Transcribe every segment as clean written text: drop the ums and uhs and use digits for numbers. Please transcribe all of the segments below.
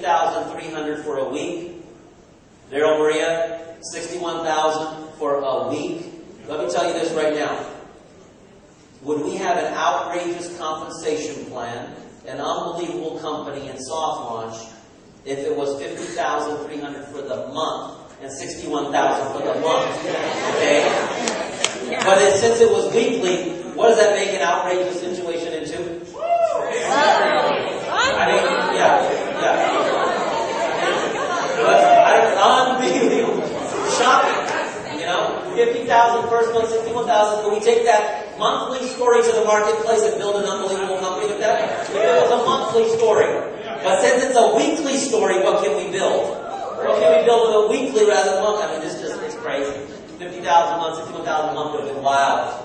50,300 for a week. Daryl, Maria, 61,000 for a week. Let me tell you this right now. Would we have an outrageous compensation plan, an unbelievable company in soft launch, if it was 50,300 for the month and 61,000 for the month? Okay? But since it was weekly, what does that make an outrageous situation into? Unbelievable. Shocking. 50,000 first month, 61,000. Can we take that monthly story to the marketplace and build an unbelievable company with that? If it was a monthly story. But since it's a weekly story, what can we build? What can we build with a weekly rather than monthly? I mean, it's crazy. 50,000 a month, 61,000 a month would have been wild.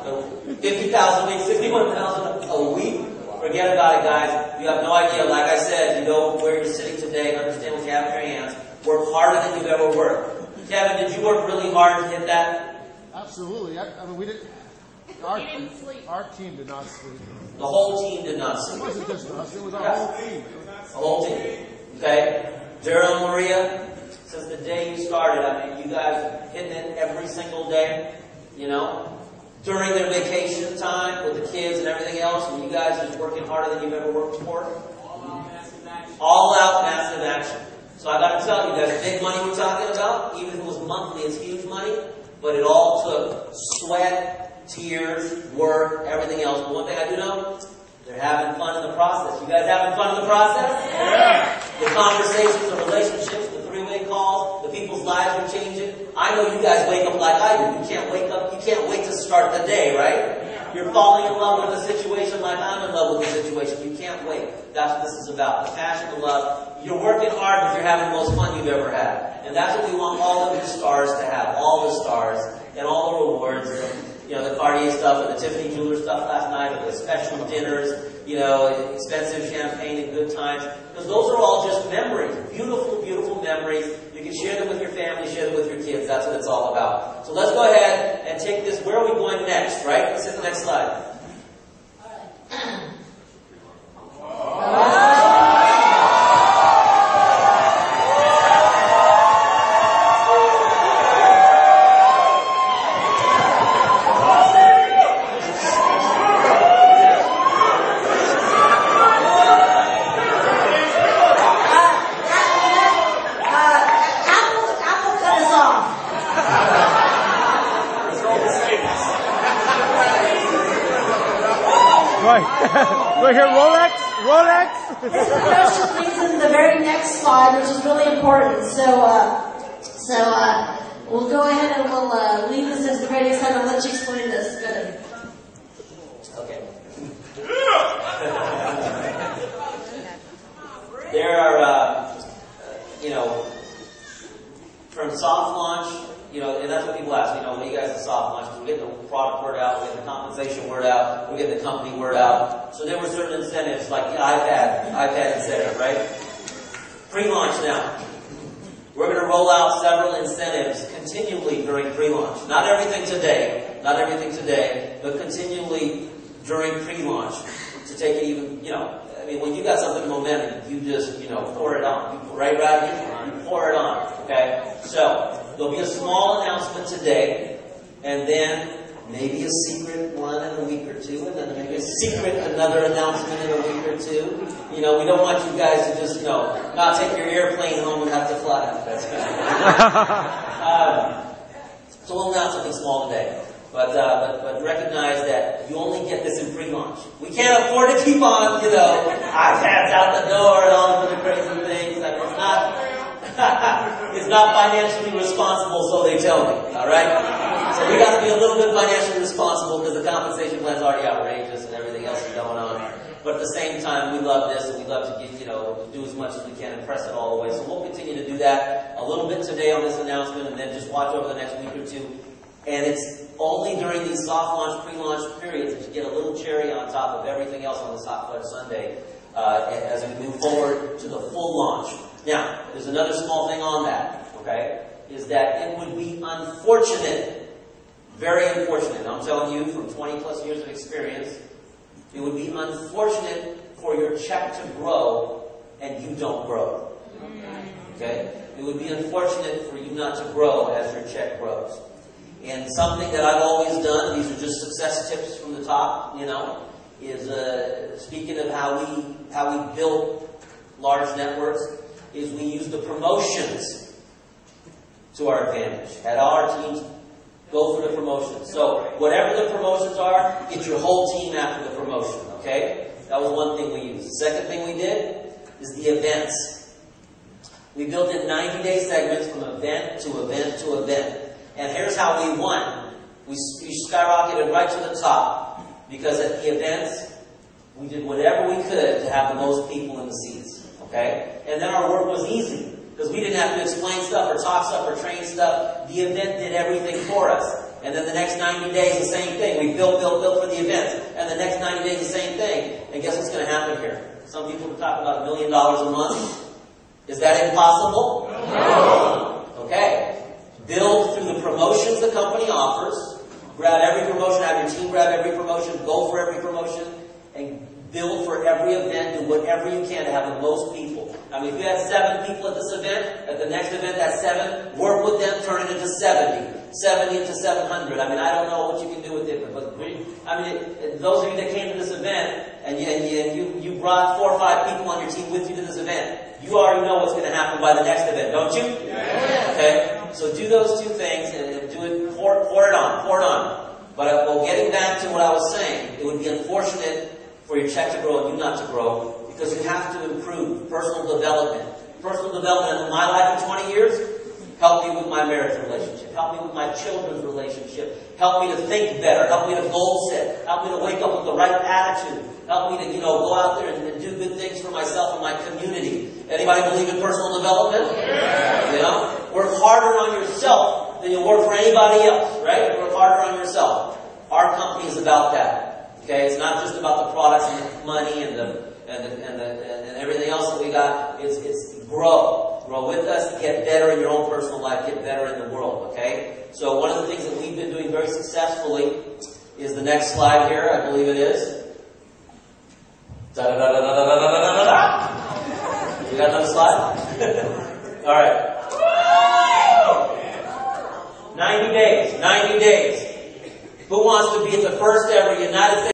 50,000 a week, 61,000 a week. Forget about it, guys. You have no idea. Like I said, you know where you're sitting today. Understand what you have in your hands. Work harder than you've ever worked. Kevin, did you work really hard to hit that? Absolutely. I mean, we didn't. Our team did not sleep. The whole team did not sleep. It wasn't just us. It was our whole team. The whole team. Okay? Daryl and Maria, since the day you started, I mean, you guys hitting it every single day, during their vacation time with the kids and everything else, and you guys are just working harder than you've ever worked before. All out massive action. So I got to tell you guys, big money we're talking about, even if it was monthly, it's huge money, but it all took sweat, tears, work, everything else. But one thing I do know, they're having fun in the process. You guys having fun in the process? Yeah. The conversations, the relationships, the three-way calls, the people's lives are changing. I know you guys wake up like I do. You can't wake up, you can't wait to start the day, right? You're falling in love with the situation like I'm in love with the situation. You can't wait. That's what this is about. The passion, the love. You're working hard, but you're having the most fun you've ever had. And that's what we want all of your stars to have. All the stars and all the rewards. The Cartier stuff and the Tiffany Jeweler stuff last night, or the special dinners, expensive champagne and good times. Because those are all just memories. Beautiful, beautiful memories. You can share them with your family, share them with your kids. That's what it's all about. So let's go ahead and take this. Where are we going next, right? Let's hit the next slide. Right here, Rolex. There's some special things in the very next slide, which is really important. So we'll go ahead and we'll leave this as the radio side and let you explain this. Good. Okay. There are, from soft launch, and that's what people ask, what do you guys in soft launch? We get the product word out, we get the compensation word out, we get the company word out. So there were certain incentives, like iPad incentive, right? Pre-launch now. We're going to roll out several incentives continually during pre-launch. Not everything today, but continually during pre-launch to take it even, when you got something momentum, you just, pour it on. You pour it on, okay? So, there'll be a small announcement today, and then maybe a secret one in a week or two, and then maybe another announcement in a week or two. We don't want you guys to just, not take your airplane home and have to fly. That's so we'll announce something small today. But recognize that you only get this in pre-launch. We can't afford to keep on, iPads out the door and all of the crazy things. I mean, it's not financially responsible, so they tell me. All right? So we got to be a little bit financially responsible because the compensation plan's already outrageous and everything else is going on. But at the same time, we love this and we love to get, do as much as we can and press it all the way. So we'll continue to do that a little bit today on this announcement, and then just watch over the next week or two. And it's only during these soft launch, pre-launch periods that you get a little cherry on top of everything else on this Hot Fudge Sunday as we move forward to the full launch. Now, there's another small thing on that, okay, is that it would be unfortunate, very unfortunate, and I'm telling you from 20 plus years of experience, it would be unfortunate for your check to grow and you don't grow. Okay? It would be unfortunate for you not to grow as your check grows. And something that I've always done, these are just success tips from the top, is speaking of how we build large networks, is we use the promotions to our advantage. Had all our teams go for the promotions. So whatever the promotions are, get your whole team after the promotion. Okay? That was one thing we used. The second thing we did is the events. We built in 90-day segments from event to event to event. And here's how we won. We skyrocketed right to the top because at the events, we did whatever we could to have the most people in the seats. Okay? And then our work was easy because we didn't have to explain stuff or talk stuff or train stuff. The event did everything for us. And then the next 90 days, the same thing. We built for the event. And the next 90 days, the same thing. And guess what's going to happen here? Some people talk about $1 million a month. Is that impossible? No. Okay. Build through the promotions the company offers. Grab every promotion. Have your team grab every promotion. Go for every promotion. And build for every event. Do whatever you can to have the most people. I mean, if you had 7 people at this event, at the next event, that's 7. Work with them. Turn it into 70. 70 to 700. I mean, I don't know what you can do with it, but I mean, those of you that came to this event and you brought 4 or 5 people on your team with you to this event, you already know what's going to happen by the next event, don't you? Yeah. Okay, so do those 2 things and do it. Pour it on. But getting back to what I was saying, it would be unfortunate for your check to grow and you not to grow because you have to improve personal development. Personal development in my life in 20 years. Help me with my marriage relationship. Help me with my children's relationship. Help me to think better. Help me to goal set. Help me to wake up with the right attitude. Help me to, go out there and do good things for myself and my community. Anybody believe in personal development? Yeah. Work harder on yourself than you work for anybody else, right? Work harder on yourself. Our company is about that. Okay? It's not just about the products and the money and everything else that we got. It's grow. Grow with us, get better in your own personal life, get better in the world, okay? So one of the things that we've been doing very successfully is the next slide here, I believe it is. Da-da-da-da-da-da-da-da-da-da. We got another slide? All right. 90 days. 90 days. Who wants to be at the first ever United States